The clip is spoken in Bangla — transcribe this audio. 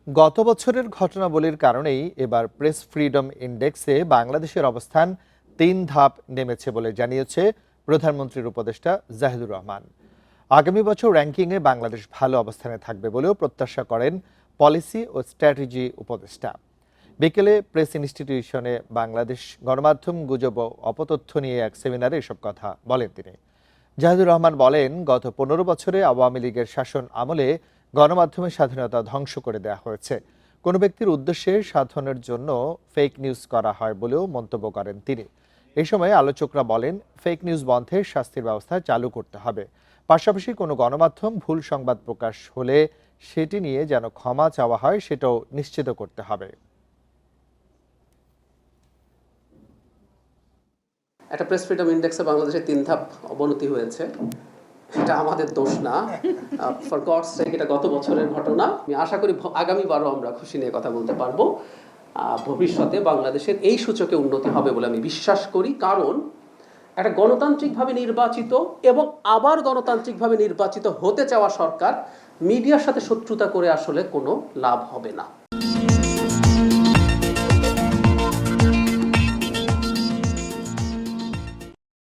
গত বছরের ঘটনাবলীর কারণেই এবার প্রেস ফ্রিডম ইন্ডেক্সে বাংলাদেশের অবস্থান 3 ধাপ নেমেছে বলে জানিয়েছে প্রধানমন্ত্রীর উপদেষ্টা জাহিদুর রহমান। আগামী বছর র্যাঙ্কিংয়ে বাংলাদেশ ভালো অবস্থানে থাকবে বলেও প্রত্যাশা করেন পলিসি ও স্ট্র্যাটেজি উপদেষ্টা। বিকেলে প্রেস ইনস্টিটিউশনে বাংলাদেশ গণমাধ্যম গুজব ও অপতথ্য নিয়ে এক সেমিনারে এসব কথা বলেন তিনি। জাহিদুর রহমান বলেন, গত 15 বছরে আওয়ামী লীগের শাসন আমলে গণমাধ্যমের স্বাধীনতা ধ্বংস করে দেওয়া হয়েছে। কোনো ব্যক্তির উদ্দেশ্যে সাধনের জন্য ফেক নিউজ করা হয় বলেও মন্তব্য করেন তিনি। এই সময় আলোচকরা বলেন, ফেক নিউজ বন্ধে শাস্তির ব্যবস্থা চালু করতে হবে। পাশাপাশি কোনো গণমাধ্যম ভুল সংবাদ প্রকাশ হলে সেটি নিয়ে যেন ক্ষমা চাওয়া হয় সেটাও নিশ্চিত করতে হবে। একটা প্রেস ফ্রিডম ইন্ডেক্সে বাংলাদেশে 3 ধাপ অবনতি হয়েছে। এটা আমাদের দোষ না, ফর গডস সেক এটা গত বছরের ঘটনা। আমি আশা করি আগামীবারও আমরা খুশি নিয়ে কথা বলতে পারবো। ভবিষ্যতে বাংলাদেশের এই সূচকে উন্নতি হবে বলে আমি বিশ্বাস করি, কারণ একটা গণতান্ত্রিকভাবে নির্বাচিত এবং আবার গণতান্ত্রিকভাবে নির্বাচিত হতে চাওয়া সরকার মিডিয়ার সাথে শত্রুতা করে আসলে কোনো লাভ হবে না।